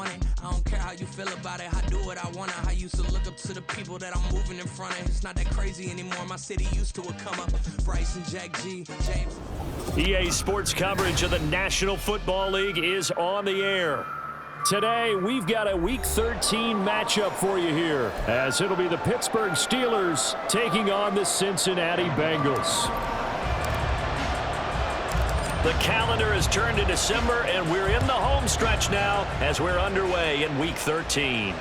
I don't care how you feel about it, I do what I want. I used to look up to the people that I'm moving in front of. It's not that crazy anymore. My city used to a come up. Bryson, Jack G, James. EA Sports coverage of the National Football League is on the air. Today, we've got a Week 13 matchup for you here, as it'll be the Pittsburgh Steelers taking on the Cincinnati Bengals. The calendar has turned to December, and we're in the home stretch now as we're underway in Week 13.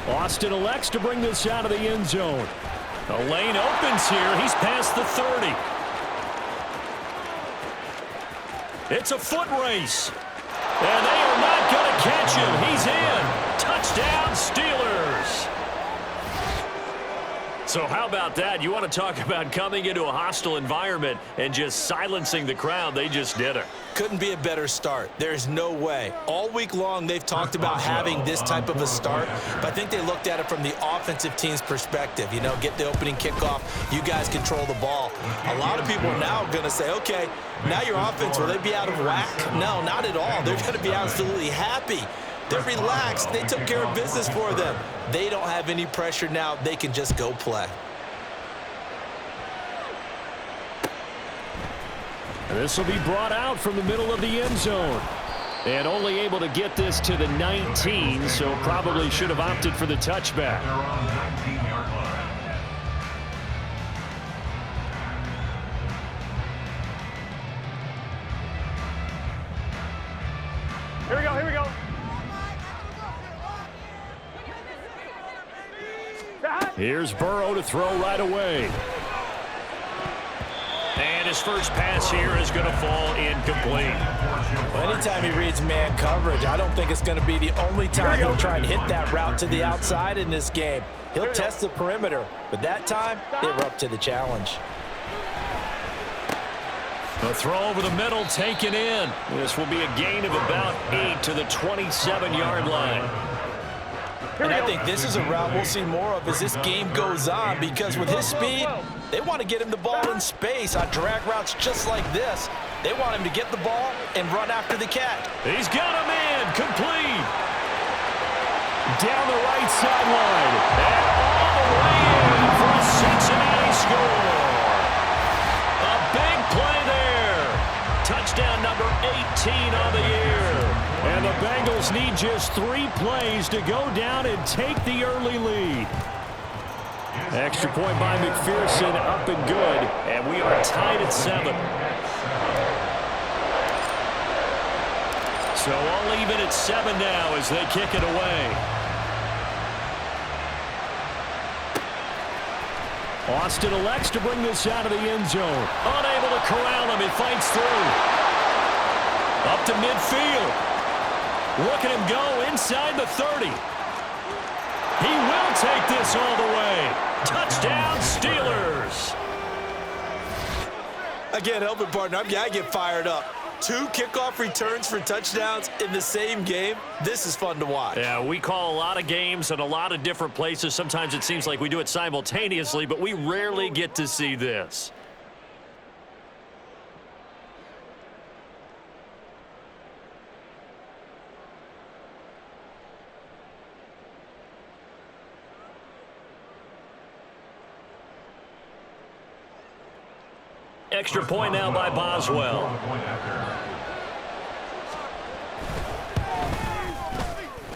Austin elects to bring this out of the end zone. The lane opens here. He's past the 30. It's a foot race. And they are not going to catch him. He's in. Touchdown, Steelers. So how about that? You want to talk about coming into a hostile environment and just silencing the crowd. They just did it. Couldn't be a better start. There's no way. All week long, they've talked about having this type of a start, but I think they looked at it from the offensive team's perspective. You know, get the opening kickoff. You guys control the ball. A lot of people are now going to say, okay, now your offense, will they be out of whack? No, not at all. They're going to be absolutely happy. They're relaxed. They took care of business for them. They don't have any pressure now. They can just go play. This will be brought out from the middle of the end zone. And only able to get this to the 19, so probably should have opted for the touchback. Here we go. Here's Burrow to throw right away. And his first pass here is going to fall incomplete. Well, anytime he reads man coverage, I don't think it's going to be the only time he'll try and hit that route to the outside in this game. He'll test the perimeter, but that time they were up to the challenge. The throw over the middle taken in. This will be a gain of about 8 to the 27-yard line. And I think this is a route we'll see more of as this game goes on, because with his speed, they want to get him the ball in space on drag routes just like this. They want him to get the ball and run after the cat. He's got him in, complete. Down the right sideline. And all the way in for a Cincinnati score. A big play there. Touchdown number 18 on the year. And the Bengals need just 3 plays to go down and take the early lead. Extra point by McPherson, up and good. And we are tied at 7. So all even at 7 now as they kick it away. Austin elects to bring this out of the end zone. Unable to corral him. He fights through. Up to midfield. Look at him go inside the 30. He will take this all the way. Touchdown, Steelers. Again, helping partner, I get fired up. 2 kickoff returns for touchdowns in the same game. This is fun to watch. Yeah, we call a lot of games in a lot of different places. Sometimes it seems like we do it simultaneously, but we rarely get to see this. Extra point now by Boswell.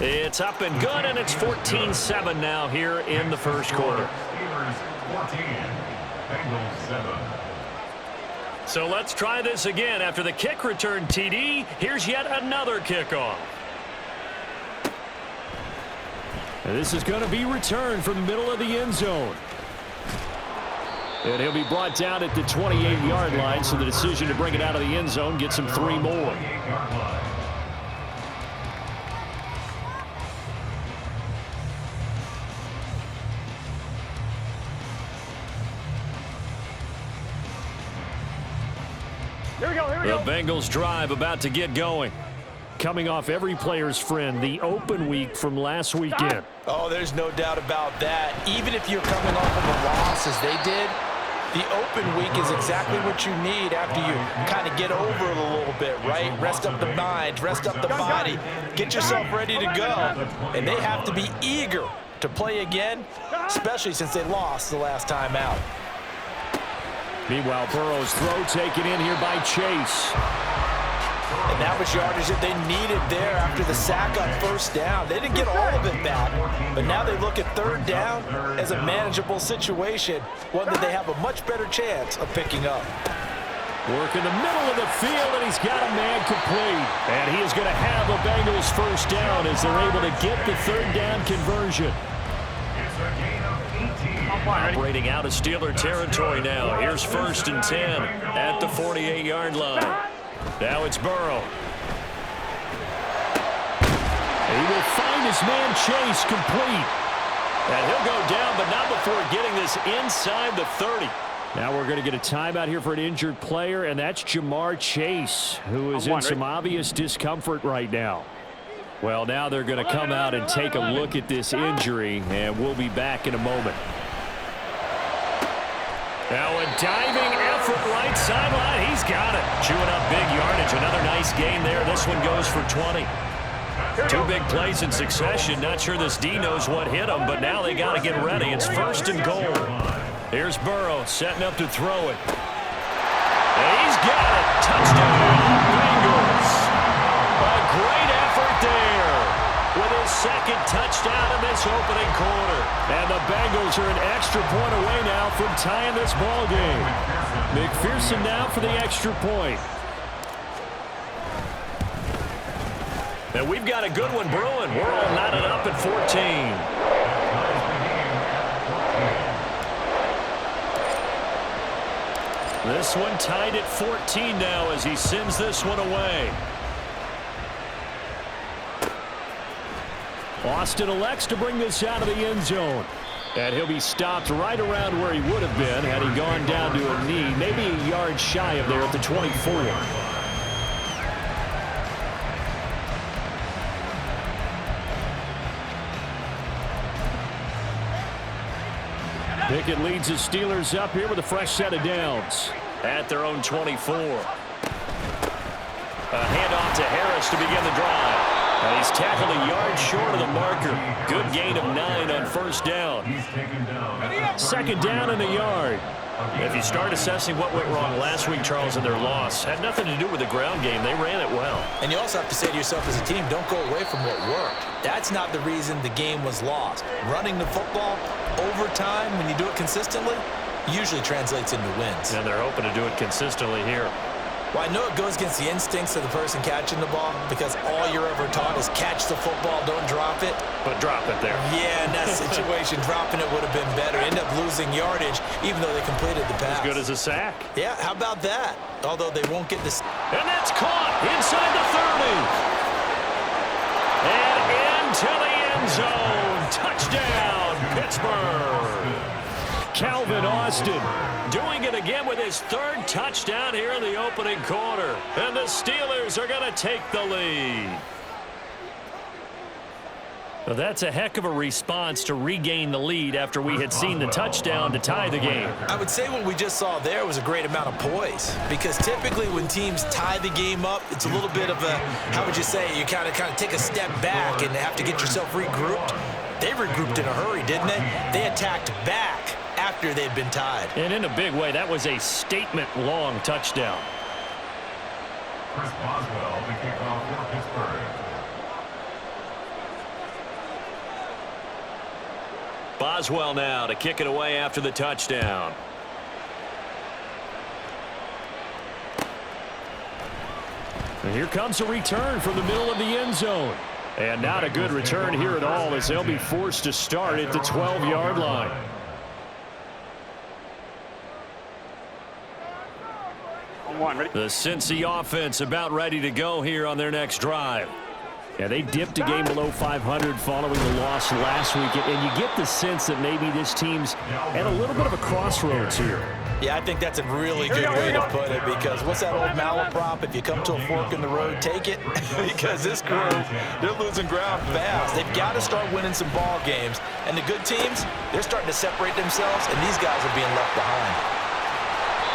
It's up and good, and it's 14-7 now here in the first quarter. So let's try this again. After the kick return TD, here's yet another kickoff. And this is going to be returned from the middle of the end zone. And he'll be brought down at the 28-yard line, so the decision to bring it out of the end zone gets him 3 more. Here we go. The Bengals drive about to get going. Coming off every player's friend, the open week from last weekend. Oh, there's no doubt about that. Even if you're coming off of a loss as they did, The open week is exactly what you need after you kind of get over it a little bit, right? Rest up the mind, rest up the body, get yourself ready to go. And they have to be eager to play again, especially since they lost the last time out. Meanwhile, Burrow's throw taken in here by Chase. And that was yardage that they needed there after the sack on first down. They didn't get all of it back, but now they look at third down as a manageable situation, one that they have a much better chance of picking up. Work in the middle of the field, and he's got a man complete. And he is going to have a Bengals first down as they're able to get the third down conversion. Operating out of Steeler territory now. Here's 1st and 10 at the 48-yard line. Now it's Burrow. He will find his man Chase complete. And he'll go down, but not before getting this inside the 30. Now we're going to get a timeout here for an injured player, and that's Jamar Chase, who is in some obvious discomfort right now. Well, now they're going to come out and take a look at this injury, and we'll be back in a moment. Now a diving effort right sideline. He's got it. Chewing up big yardage. Another nice gain there. This one goes for 20. 2 big plays in succession. Not sure this D knows what hit him, but now they got to get ready. It's 1st and goal. Here's Burrow setting up to throw it. And he's got it. Touchdown, Bengals. A great effort there with his 2nd touchdown in this opening quarter. And the Bengals are an extra point away now from tying this ball game. McPherson now for the extra point. And we've got a good one brewing. We're all knotted up at 14. This one tied at 14 now as he sends this one away. Austin elects to bring this out of the end zone. And he'll be stopped right around where he would have been had he gone down to a knee, maybe a yard shy of there at the 24. Pickett leads the Steelers up here with a fresh set of downs at their own 24. A handoff to Harris to begin the drive. And he's tackled a yard short of the marker. Good gain of 9 on first down. 2nd down and a yard. If you start assessing what went wrong last week, Charles, in their loss, had nothing to do with the ground game. They ran it well. And you also have to say to yourself as a team, don't go away from what worked. That's not the reason the game was lost. Running the football over time, when you do it consistently, usually translates into wins. And they're hoping to do it consistently here. Well, I know it goes against the instincts of the person catching the ball because all you're ever taught is catch the football, don't drop it. But drop it there. Yeah, in that situation, dropping it would have been better. End up losing yardage even though they completed the pass. As good as a sack. Yeah, how about that? Although they won't get this. And that's caught inside the 30. And into the end zone. Touchdown, Pittsburgh. Calvin Austin doing it again with his 3rd touchdown here in the opening quarter. And the Steelers are going to take the lead. Well, that's a heck of a response to regain the lead after we had seen the touchdown to tie the game. I would say what we just saw there was a great amount of poise because typically when teams tie the game up, it's a little bit of a, how would you say, you kind of take a step back and have to get yourself regrouped. They regrouped in a hurry, didn't they? They attacked back after they'd been tied. And in a big way, that was a statement-long touchdown. Chris Boswell, the kickoff for Pittsburgh. Boswell now to kick it away after the touchdown. And here comes a return from the middle of the end zone. And not a good return here at all as they'll be forced to start at the 12-yard line. The Cincy offense about ready to go here on their next drive. Yeah, they dipped a game below 500 following the loss last week, and you get the sense that maybe this team's at a little bit of a crossroads here. Yeah, I think that's a really good way to put it because what's that old malaprop? If you come to a fork in the road, take it. Because this crew, they're losing ground fast. They've got to start winning some ball games. And the good teams, they're starting to separate themselves, and these guys are being left behind.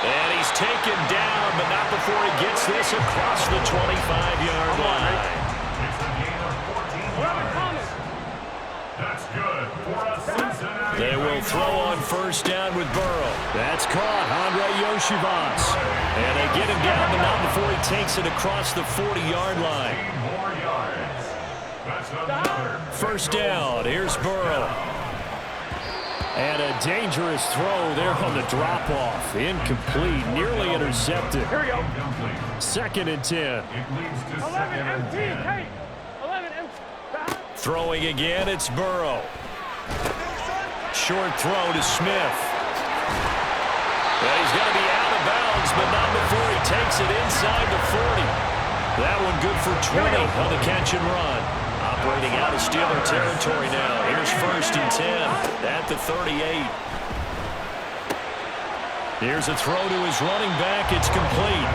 And he's taken down, but not before he gets this across the 25-yard line. It's a gain of 14 yards. That's good for a Cincinnati. They will throw on first down with Burrow. That's caught, Andre Yoshivas. And they get him down, but not before he takes it across the 40-yard line. 15 more yards. That's another. First down, here's Burrow. And a dangerous throw there on the drop-off. Incomplete, nearly intercepted. Here we go. Incomplete. 2nd and 10. It leads to 11 second and empty. 10. Hey, 11 empty. Throwing again, it's Burrow. Short throw to Smith. Well, he's going to be out of bounds, but not before he takes it inside the 40. That one good for 20 on the catch and run. Operating out of Steeler territory now. Here's 1st and 10 at the 38. Here's a throw to his running back. It's complete.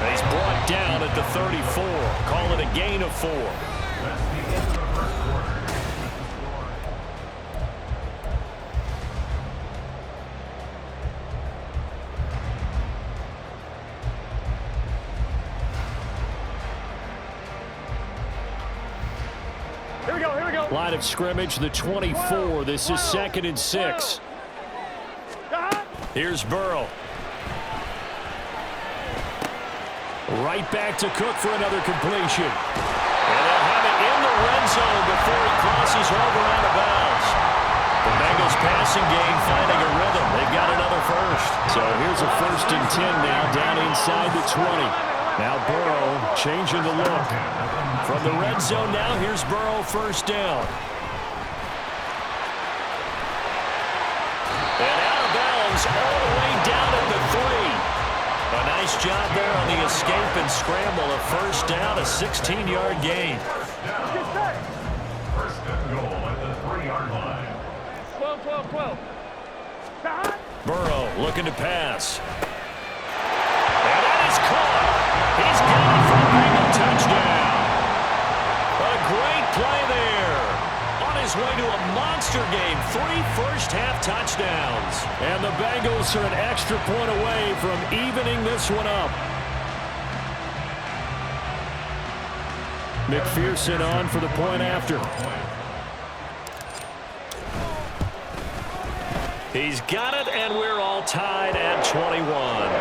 He's brought down at the 34. Call it a gain of 4. That's the end of the first quarter. Here we go, here we go. Line of scrimmage, the 24. This is 2nd and 6. Here's Burrow. Right back to Cook for another completion. And they'll have it in the red zone before he crosses over out of bounds. The Bengals passing game finding a rhythm. They've got another first. So here's a 1st and 10 now down inside the 20. Now Burrow changing the look. From the red zone now, here's Burrow first down. And out of bounds all the way down at the 3. A nice job there on the escape and scramble. A first down, a 16-yard gain. First and goal at the 3-yard line. 12, 12, 12. Burrow looking to pass. And that is caught. He's got it for a Bengal touchdown. A great play there. On his way to a monster game. 3 first-half touchdowns. And the Bengals are an extra point away from evening this one up. McPherson on for the point after. He's got it, and we're all tied at 21.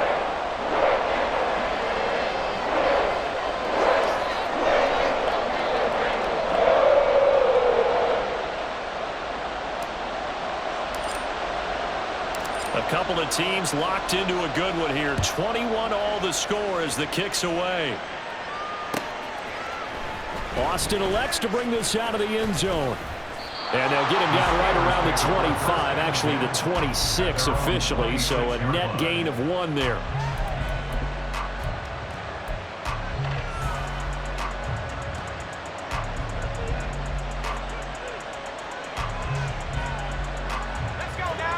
A couple of teams locked into a good one here. 21 all the score as the kick's away. Austin elects to bring this out of the end zone. And they'll get him down right around the 25, actually the 26 officially, so a net gain of 1 there.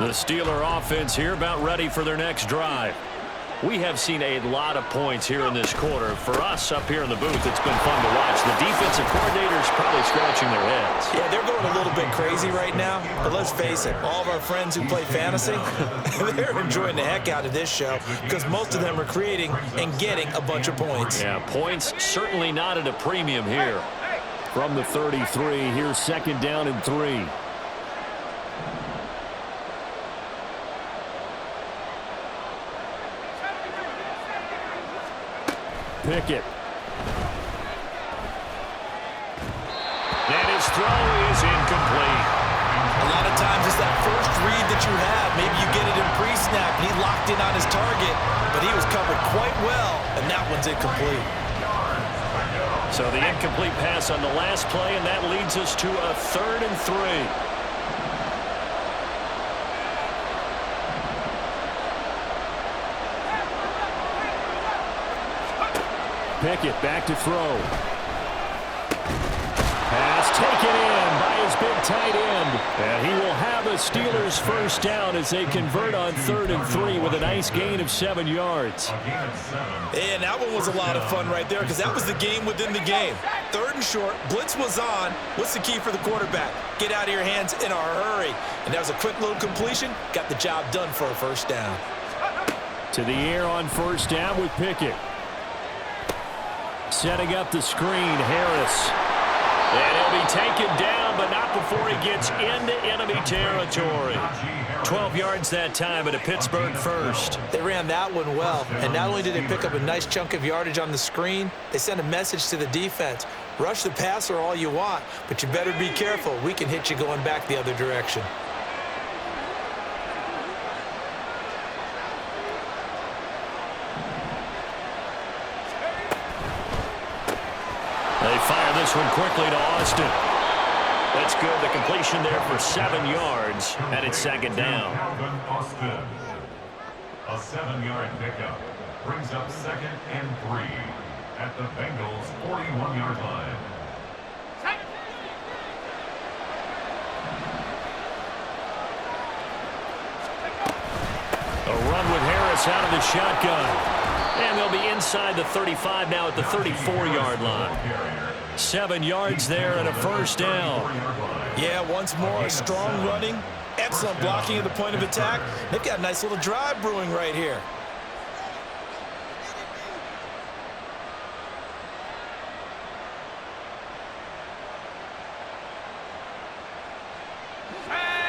The Steeler offense here about ready for their next drive. We have seen a lot of points here in this quarter. For us up here in the booth, it's been fun to watch. The defensive coordinators probably scratching their heads. Yeah, they're going a little bit crazy right now. But let's face it, all of our friends who play fantasy, they're enjoying the heck out of this show because most of them are creating and getting a bunch of points. Yeah, points certainly not at a premium here. From the 33, here's 2nd down and 3. Pickett. And his throw is incomplete. A lot of times it's that first read that you have. Maybe you get it in pre-snap and he locked in on his target, but he was covered quite well, and that one's incomplete. So the incomplete pass on the last play, and that leads us to a 3rd and 3. Pickett back to throw. Pass taken in by his big tight end. And he will have a Steelers first down as they convert on 3rd and 3 with a nice gain of 7 yards. And that one was a lot of fun right there because that was the game within the game. 3rd and short, blitz was on. What's the key for the quarterback? Get out of your hands in a hurry. And that was a quick little completion. Got the job done for a first down. To the air on first down with Pickett. Setting up the screen, Harris. And he'll be taken down, but not before he gets into enemy territory. 12 yards that time at a Pittsburgh first. They ran that one well, and not only did they pick up a nice chunk of yardage on the screen, they sent a message to the defense. Rush the passer all you want, but you better be careful. We can hit you going back the other direction. They fire this one quickly to Austin. That's good. The completion there for 7 yards, and it's second down. Austin. A 7-yard pickup brings up 2nd and 3 at the Bengals' 41-yard line. A run with Harris out of the shotgun. And they'll be inside the 35 now at the 34-yard line. 7 yards there and a first down. Yeah, once more, strong running, excellent blocking at the point of attack. They've got a nice little drive brewing right here.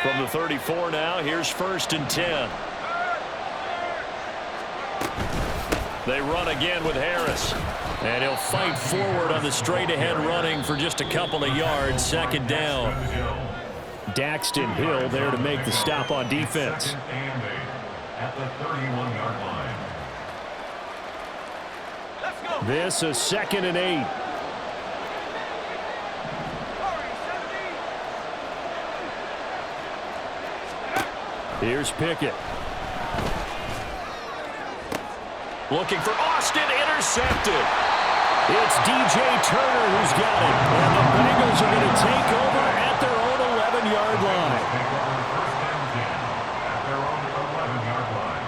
From the 34 now, here's 1st and 10. They run again with Harris. And he'll fight forward on the straight-ahead running for just a couple of yards. 2nd down. Daxton Hill there to make the stop on defense. At the 31-yard line. Let's go. This is 2nd and 8. Here's Pickett. Looking for Austin, intercepted. It's DJ Turner who's got it. And the Bengals are going to take over at their own 11-yard line. Take over 1st and 10 at their own 11-yard line.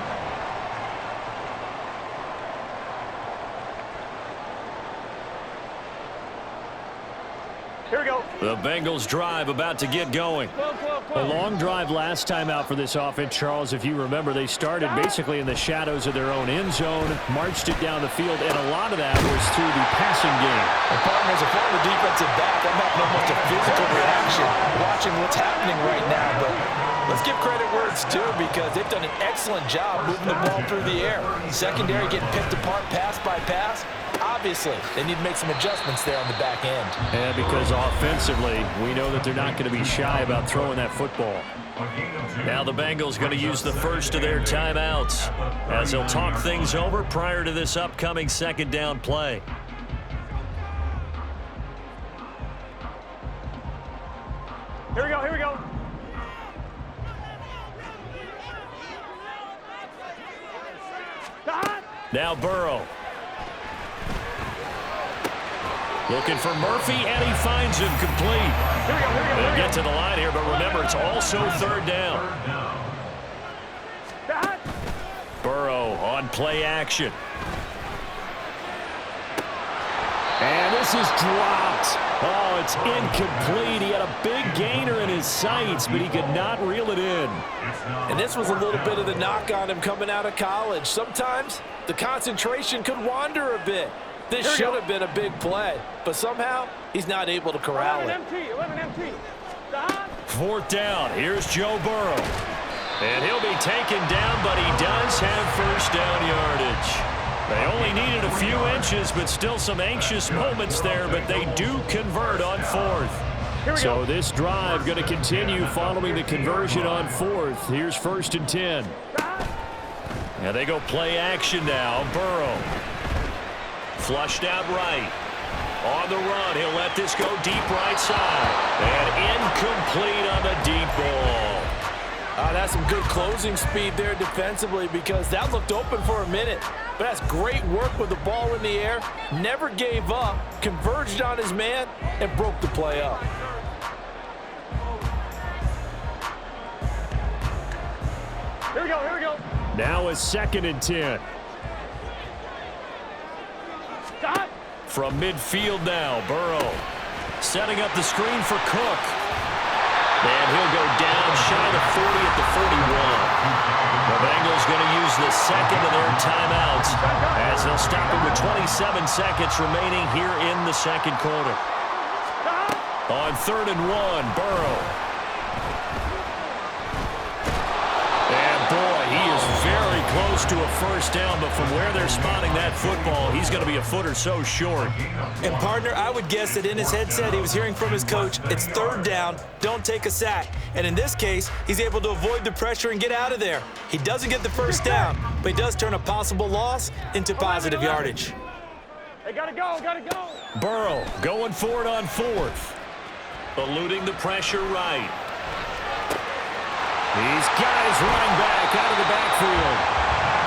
Here we go. The Bengals drive about to get going. A long drive last time out for this offense, Charles. If you remember, they started basically in the shadows of their own end zone, marched it down the field, and a lot of that was through the passing game. And partners, if I'm the defensive back, I'm having almost a physical reaction watching what's happening right now. But let's give credit where it's due because they've done an excellent job moving the ball through the air. Secondary getting picked apart pass by pass. Obviously, they need to make some adjustments there on the back end. And because offensively, we know that they're not going to be shy about throwing that football. Now the Bengals going to use the first of their timeouts as they'll talk things over prior to this upcoming 2nd down play. Here we go. Here we go. Now Burrow. Looking for Murphy, and he finds him complete. They'll get to the line here, but remember, it's also 3rd down. Burrow on play action. And this is dropped. Oh, it's incomplete. He had a big gainer in his sights, but he could not reel it in. And this was a little bit of the knock on him coming out of college. Sometimes the concentration could wander a bit. This should have been a big play, but somehow he's not able to corral it. 11 empty. 4th down. Here's Joe Burrow. And he'll be taken down, but he does have first down yardage. They only needed a few inches, but still some anxious moments there, but they do convert on 4th. So this drive going to continue following the conversion on 4th. Here's 1st and 10. And they go play action now. Burrow. Flushed out right. On the run, he'll let this go deep right side. And incomplete on the deep ball. That's some good closing speed there defensively because that looked open for a minute. But that's great work with the ball in the air. Never gave up, converged on his man, and broke the play up. Here we go. Here we go. Now a 2nd and 10. From midfield now, Burrow setting up the screen for Cook. And he'll go down shy of the 40 at the 41. The Bengals going to use the second of their timeouts as they'll stop it with 27 seconds remaining here in the second quarter. On 3rd and 1, Burrow. And boy, he is very close to a first down, but from where they're spotting that football, he's going to be a foot or so short. And, partner, I would guess that in his headset he was hearing from his coach, it's 3rd down, don't take a sack. And in this case, he's able to avoid the pressure and get out of there. He doesn't get the first down, but he does turn a possible loss into positive yardage. Hey, gotta go, gotta go. Burrow going for it on 4th. Eluding the pressure right. He's got his running back out of the backfield.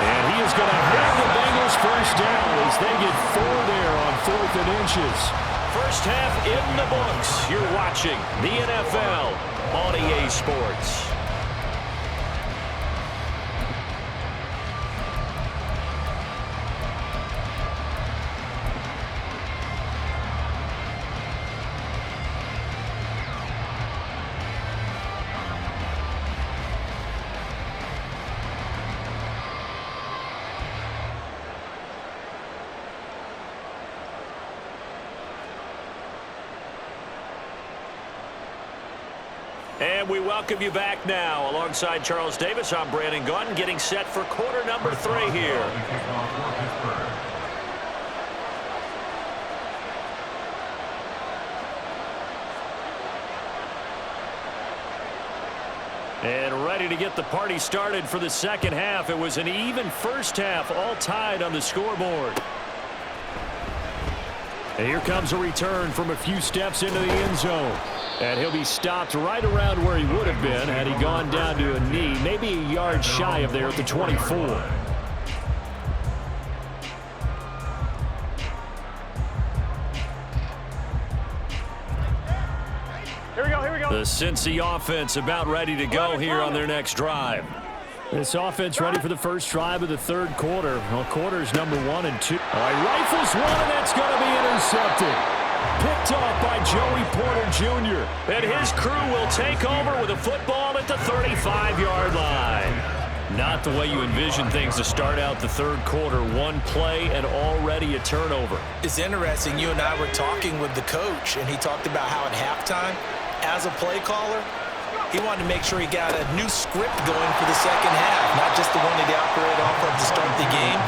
And he is going to have the Bengals first down as they get 4 there on 4th and inches. First half in the books. You're watching the NFL on EA Sports. And we welcome you back now. Alongside Charles Davis, I'm Brandon Gaudin, getting set for quarter number 3 here. And ready to get the party started for the second half. It was an even first half, all tied on the scoreboard. And here comes a return from a few steps into the end zone. And he'll be stopped right around where he would have been had he gone down to a knee, maybe a yard shy of there at the 24. Here we go, here we go. The Cincy offense about ready to go here on their next drive. This offense ready for the first drive of the third quarter. Well, quarters number 1 and 2. All right, rifles one, and that's going to be intercepted. Picked off by Joey Porter Jr. And his crew will take over with a football at the 35-yard line. Not the way you envision things to start out the third quarter. One play and already a turnover. It's interesting. You and I were talking with the coach, and he talked about how at halftime, as a play caller, he wanted to make sure he got a new script going for the second half, not just the one that he operated off of to start the game.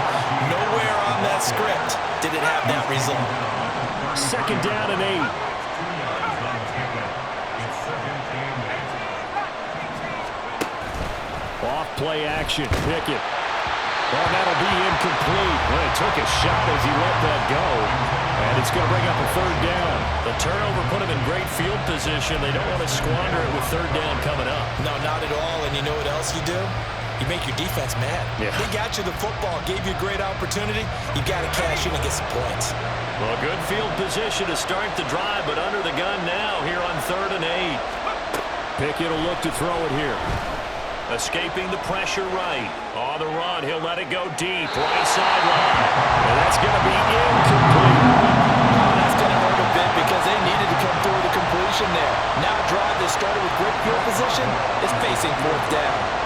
Nowhere on that script did it have that result. Second down and 8. Off play action. Pickett. Oh, that'll be incomplete. Well, he took a shot as he let that go. And it's going to bring up a third down. The turnover put him in great field position. They don't want to squander it with third down coming up. No, not at all. And you know what else you do? You make your defense mad. Yeah. They got you the football, gave you a great opportunity. You got to cash in and get some points. Well, good field position to start the drive, but under the gun now here on 3rd and 8. Pickett will look to throw it here. Escaping the pressure right. On the run, he'll let it go deep. Right sideline. And that's going to be incomplete. That's going to hurt a bit because they needed to come through the completion there. Now a drive that started with great field position is facing 4th down.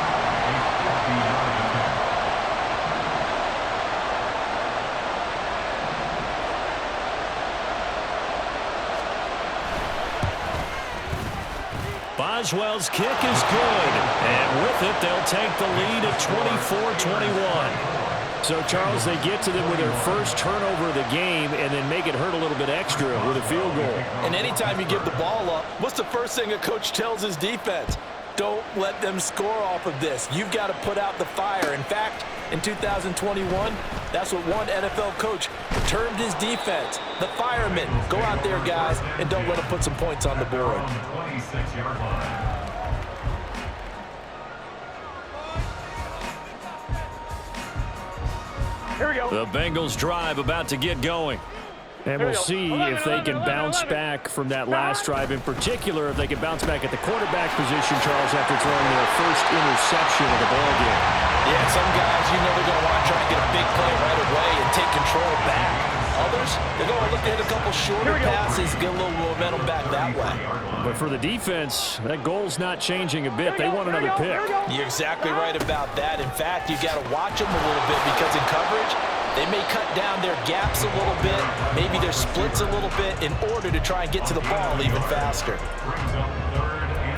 Boswell's kick is good. And with it, they'll take the lead at 24-21. So, Charles, they get to them with their first turnover of the game and then make it hurt a little bit extra with a field goal. And anytime you give the ball up, what's the first thing a coach tells his defense? Don't let them score off of this. You've got to put out the fire. In fact, in 2021, that's what one NFL coach termed his defense, the firemen. Go out there, guys, and don't let them put some points on the board. 26-yard line. Here we go. The Bengals drive about to get going. And we'll see if they can bounce back from that last drive. In particular, if they can bounce back at the quarterback position, Charles, after throwing their first interception of the ball game. Yeah, some guys, you know they're going to want to try and get a big play right away and take control back. Others, they're going to look to hit a couple shorter passes, get a little momentum back that way. But for the defense, that goal's not changing a bit. They want another pick. You're exactly right about that. In fact, you got to watch them a little bit because in coverage, they may cut down their gaps a little bit, maybe their splits a little bit in order to try and get to the ball even faster.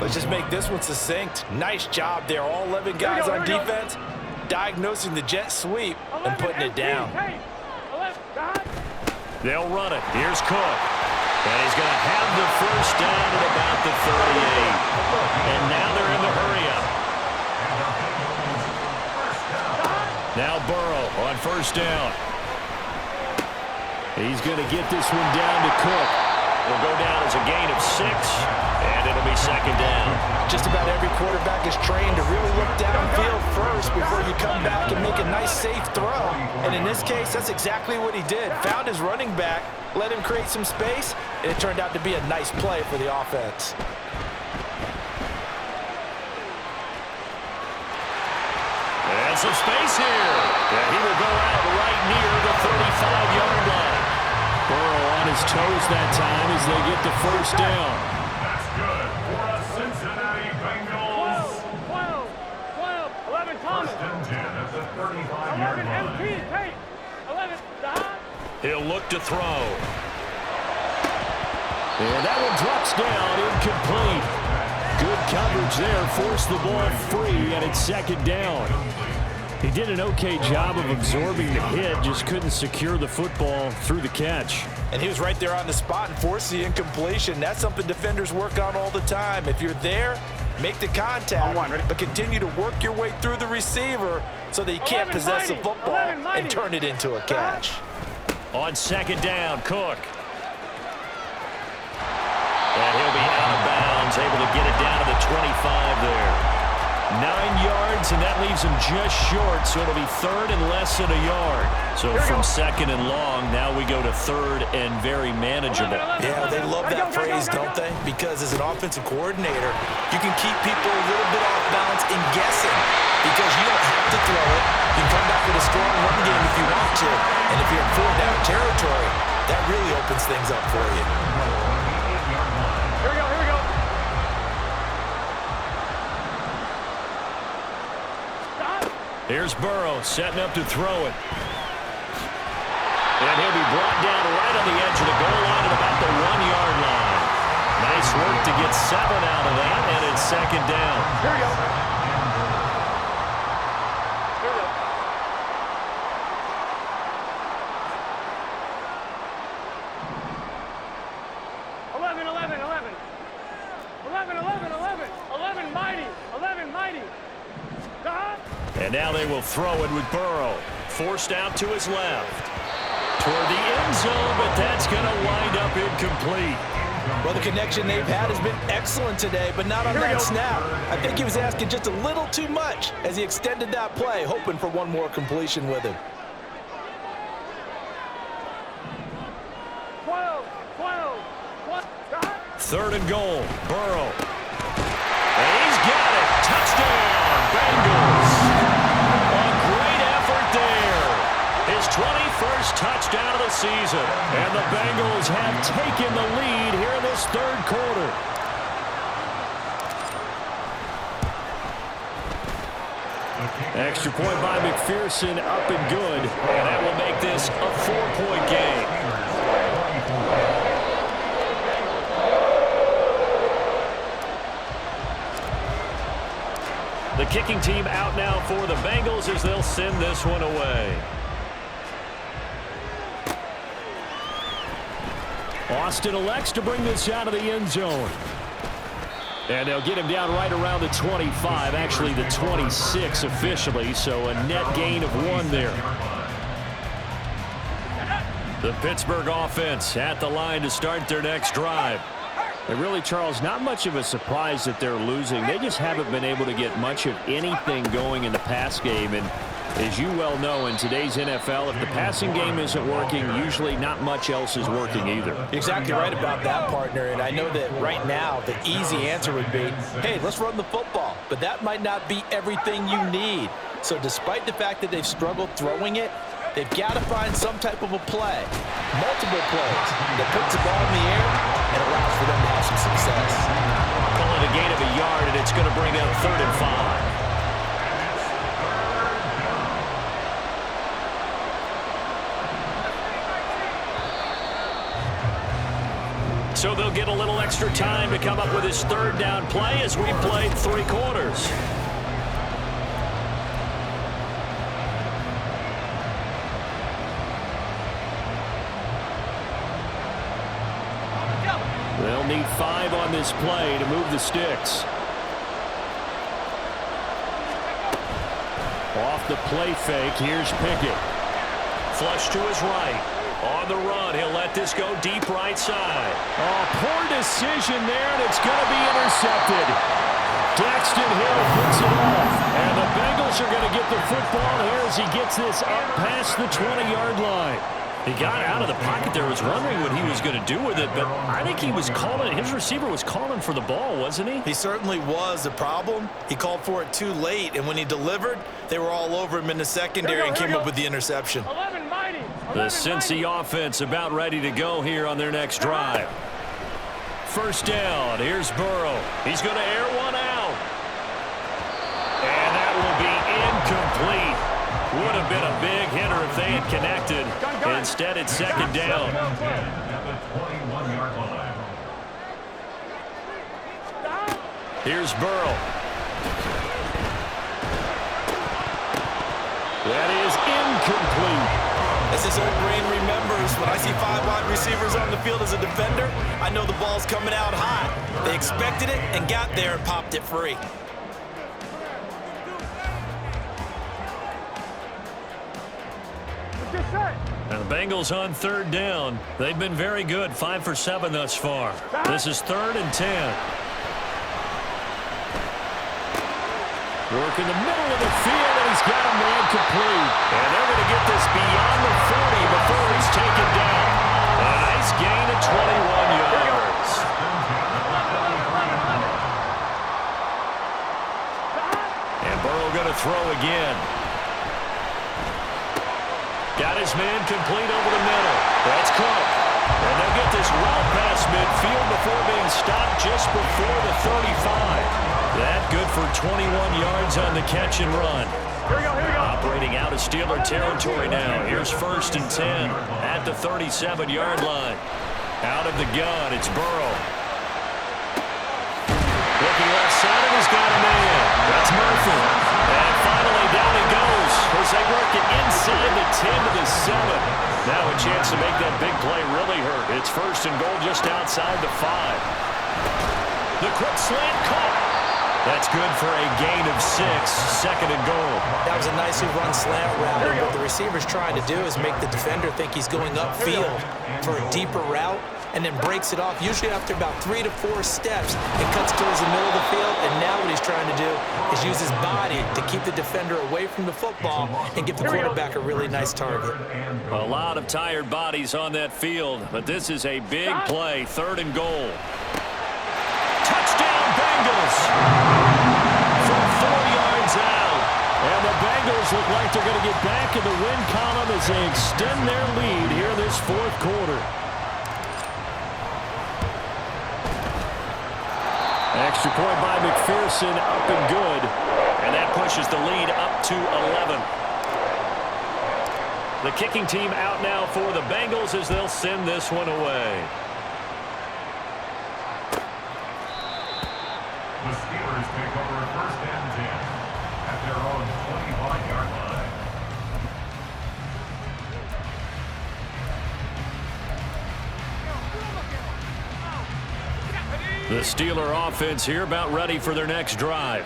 Let's just make this one succinct. Nice job there. All 11 guys on defense diagnosing the jet sweep and putting it down. They'll run it. Here's Cook. And he's going to have the first down at about the 38. And now they're in the hurry-up. Now Burrow on first down. He's going to get this one down to Cook. Will go down as a gain of 6, and it'll be second down. Just about every quarterback is trained to really look downfield first before you come back and make a nice, safe throw. And in this case, that's exactly what he did. Found his running back, let him create some space, and it turned out to be a nice play for the offense. And some space here. And he will go out right near the 35-yard line. Burrow on his toes that time as they get the first down. That's good for a Cincinnati Bengals. 12, 11, Thomas. First and 10 at the 35-yard 11, line. MP, Tate. 11, Dot. He'll look to throw. And that one drops down, incomplete. Good coverage there, forced the ball free, and it's second down. He did an okay job of absorbing the hit, just couldn't secure the football through the catch. And he was right there on the spot and forced the incompletion. That's something defenders work on all the time. If you're there, make the contact, but continue to work your way through the receiver so that you can't possess the football and turn it into a catch. On second down, Cook. And he'll be out of bounds, able to get it down to the 25 there. 9 yards, and that leaves him just short, so it'll be third and less than a yard. So from second and long, now we go to third and very manageable. Yeah, they love that phrase, don't they? Because as an offensive coordinator, you can keep people a little bit off balance and guessing because you don't have to throw it. You can come back with a strong run game if you want to. And if you're in fourth down territory, that really opens things up for you. Here we go, here we go. Here's Burrow setting up to throw it. And he'll be brought down right on the edge of the goal line at about the 1-yard line. Nice work to get 7 out of that, and it's second down. Here we go. Here we go. Mighty. And now they will throw it with Burrow. Forced out to his left. Toward the end zone, but that's going to wind up incomplete. Well, the connection they've had has been excellent today, but not on that snap. I think he was asking just a little too much as he extended that play, hoping for one more completion with him. 12. Third and goal, Burrow. And he's got it. Touchdown, Bengals. A great effort there. His 21st touchdown of the season. And the Bengals have taken the lead here in this third quarter. Extra point by McPherson, up and good. And that will make this a 4-point game. The kicking team out now for the Bengals as they'll send this one away. Austin elects to bring this out of the end zone. And they'll get him down right around the 25, actually the 26 officially, so a net gain of 1 there. The Pittsburgh offense at the line to start their next drive. And really, Charles, not much of a surprise that they're losing. They just haven't been able to get much of anything going in the pass game. And as you well know, in today's NFL, if the passing game isn't working, usually not much else is working either. You're exactly right about that, partner. And I know that right now the easy answer would be, hey, let's run the football. But that might not be everything you need. So despite the fact that they've struggled throwing it, They've got to find some type of a play, multiple plays, that puts the ball in the air and allows for them to have some success. Calling a gain of a yard, and it's going to bring up 3rd and 5. So they'll get a little extra time to come up with his 3rd down play as we played 3 quarters. They'll need 5 on this play to move the sticks. Off the play fake, here's Pickett. Flush to his right. On the run, he'll let this go deep right side. Oh, poor decision there, and it's going to be intercepted. Daxton Hill puts it off, and the Bengals are going to get the football here as he gets this up past the 20-yard line. He got out of the pocket there, was wondering what he was going to do with it, but I think he was calling, his receiver was calling for the ball, wasn't he? He certainly was. The problem, he called for it too late, and when he delivered, they were all over him in the secondary and came up with the interception. 11 mighty. The Cincy offense about ready to go here on their next drive. 1st down, here's Burrow. He's going to air one out. And that will be incomplete. Would have been a big hitter if they had connected. Instead, it's 2nd down. At the 21-yard line. Here's Burrow. That is incomplete. As his old brain remembers, when I see 5 wide receivers on the field as a defender, I know the ball's coming out hot. They expected it and got there and popped it free. And the Bengals on 3rd down. They've been very good, 5 for 7 thus far. This is 3rd and 10. Work in the middle of the field, and he's got a man complete. And they're going to get this beyond the 40 before he's taken down. A nice gain of 21 yards. And Burrow going to throw again. Got his man complete over the middle. That's Cook. And they'll get this route past midfield before being stopped just before the 35. That good for 21 yards on the catch and run. Here we go, here we go. Operating out of Steeler territory now. Here's 1st and 10 at the 37-yard line. Out of the gun, it's Burrow. Looking left side, and he's got a man. That's Murphy. And finally down he goes as they work it inside the 10 to the 7. Now a chance to make that big play really hurt. It's 1st and goal just outside the 5. The quick slant caught. That's good for a gain of 6, 2nd and goal. That was a nicely run slant route. And what the receiver's trying to do is make the defender think he's going upfield for a deeper route and then breaks it off, usually after about 3 to 4 steps. It cuts towards the middle of the field, and now what he's trying to do is use his body to keep the defender away from the football and give the quarterback a really nice target. A lot of tired bodies on that field, but this is a big play, 3rd and goal. Touchdown, Bengals! From 4 yards out. And the Bengals look like they're going to get back in the win column as they extend their lead here this 4th quarter. Extra point by McPherson, up and good. And that pushes the lead up to 11. The kicking team out now for the Bengals as they'll send this one away. The Steelers take over 1st and 10 at their own 25-yard line. The Steeler offense here about ready for their next drive.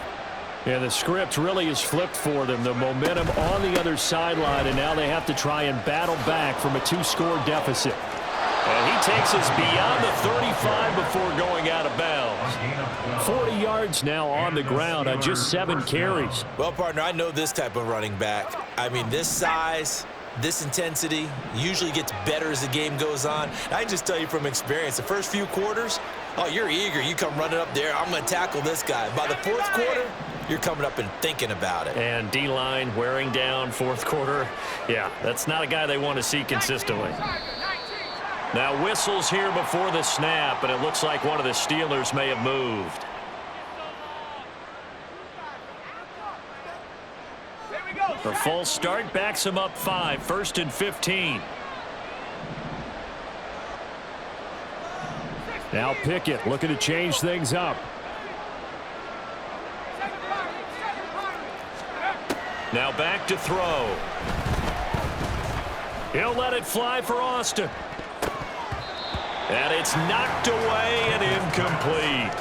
And the script really is flipped for them. The momentum on the other sideline, and now they have to try and battle back from a 2-score deficit. And he takes us beyond the 35 before going out of bounds. 40 yards now on the ground on just 7 carries. Well, partner, I know this type of running back. I mean, this size, this intensity usually gets better as the game goes on. I can just tell you from experience, the first few quarters, Oh, you're eager. You come running up there. I'm going to tackle this guy. By the fourth quarter, you're coming up and thinking about it. And D-line wearing down fourth quarter. Yeah, that's not a guy they want to see consistently. Now whistles here before the snap, and it looks like one of the Steelers may have moved. The false start backs him up 5, 1st and 15. Now Pickett looking to change things up. Now back to throw. He'll let it fly for Austin. And it's knocked away and incomplete.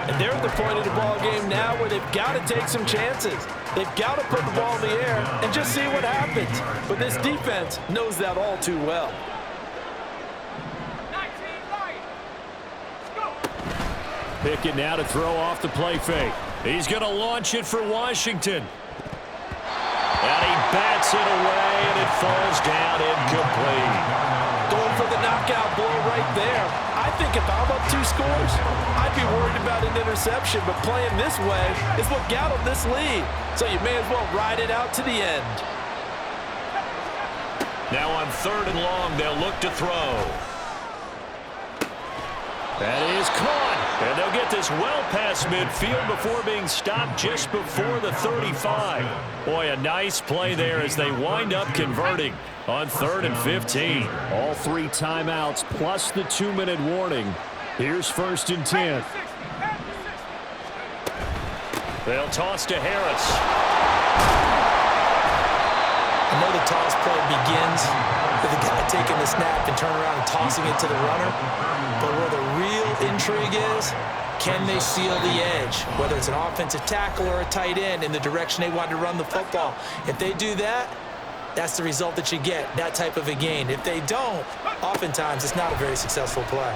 And they're at the point of the ball game now where they've got to take some chances. They've got to put the ball in the air and just see what happens. But this defense knows that all too well. Pickett now to throw off the play fake. He's going to launch it for Washington. And he bats it away, and it falls down incomplete. Going for the knockout blow right there. I think if I'm up 2 scores, I'd be worried about an interception, but playing this way is what got them this lead. So you may as well ride it out to the end. Now on 3rd and long, they'll look to throw. That is caught. And they'll get this well past midfield before being stopped just before the 35. Boy, a nice play there as they wind up converting on 3rd and 15. All 3 timeouts plus the 2-minute warning. Here's 1st and 10. They'll toss to Harris. I know the toss play begins with the guy taking the snap and turning around and tossing it to the runner. But where the real intrigue is, can they seal the edge? Whether it's an offensive tackle or a tight end in the direction they want to run the football. If they do that, that's the result that you get, that type of a gain. If they don't, oftentimes it's not a very successful play.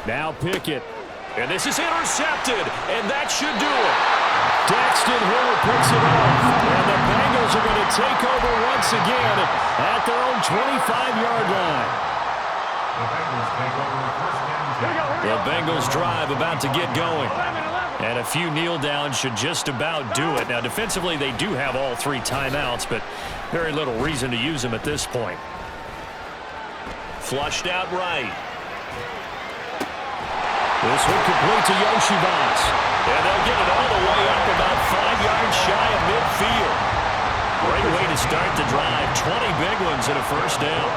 Now Pickett. And this is intercepted, and that should do it. Daxton Hill picks it off. And the Bengals are going to take over once again at their own 25-yard line. The Bengals take over 1st and 10. The Bengals drive about to get going. And a few kneel downs should just about do it. Now, defensively, they do have all 3 timeouts, but very little reason to use them at this point. Flushed out right. This one complete to Yoshivas. And they'll get it all the way up about 5 yards shy of midfield. Great way to start the drive. 20 big ones and a 1st down.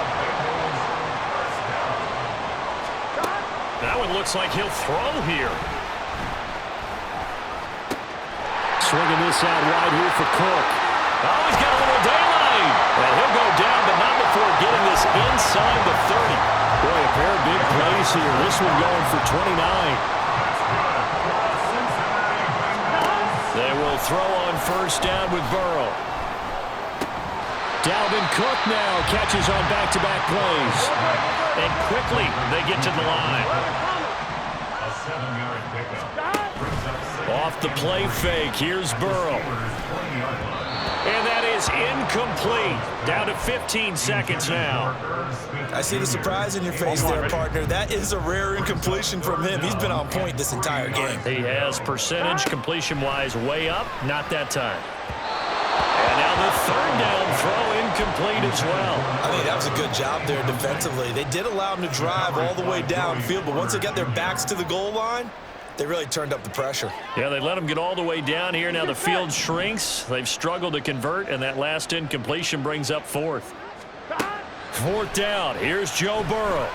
That one looks like he'll throw here. Swinging this out wide here for Cook. Oh, he's got a little daylight. And he'll go down, but not before getting this inside the 30. Boy, a pair of big plays here. This one going for 29. They will throw on 1st down with Burrow. Dalvin Cook now catches on back-to-back plays. And quickly they get to the line. A 7-yard pickup. Brings up 6. Off the play fake, here's Burrow. And that is incomplete. Down to 15 seconds now. I see the surprise in your face there, partner. That is a rare incompletion from him. He's been on point this entire game. He has percentage completion-wise way up, not that time. And now the 3rd down throw incomplete as well. I think that was a good job there defensively. They did allow him to drive all the way downfield, but once they got their backs to the goal line, they really turned up the pressure. Yeah, they let him get all the way down here. Now the field shrinks. They've struggled to convert, and that last incompletion brings up 4th. 4th down. Here's Joe Burrow.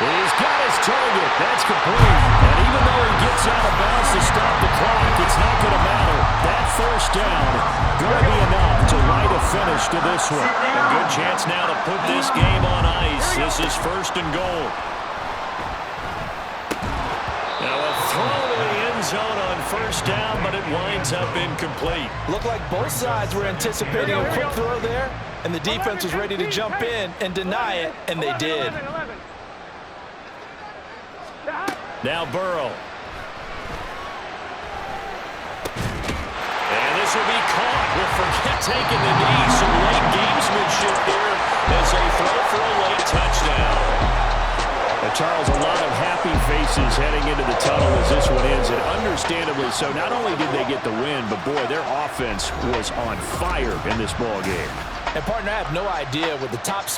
He's got his target. That's complete. And even though he gets out of bounds to stop the clock, it's not going to matter. That 1st down going to be enough to write a finish to this one. A good chance now to put this game on ice. This is 1st and goal. Now a throw to the end zone on 1st down, but it winds up incomplete. Looked like both sides were anticipating a quick throw there, and the defense was ready to jump in and deny it, and they did. Now Burrow. And this will be caught. We'll forget taking the knee. Some late gamesmanship here as they throw for a late touchdown. Charles, a lot of happy faces heading into the tunnel as this one ends, and understandably so. Not only did they get the win, but, boy, their offense was on fire in this ball game. And, partner, I have no idea with the top speed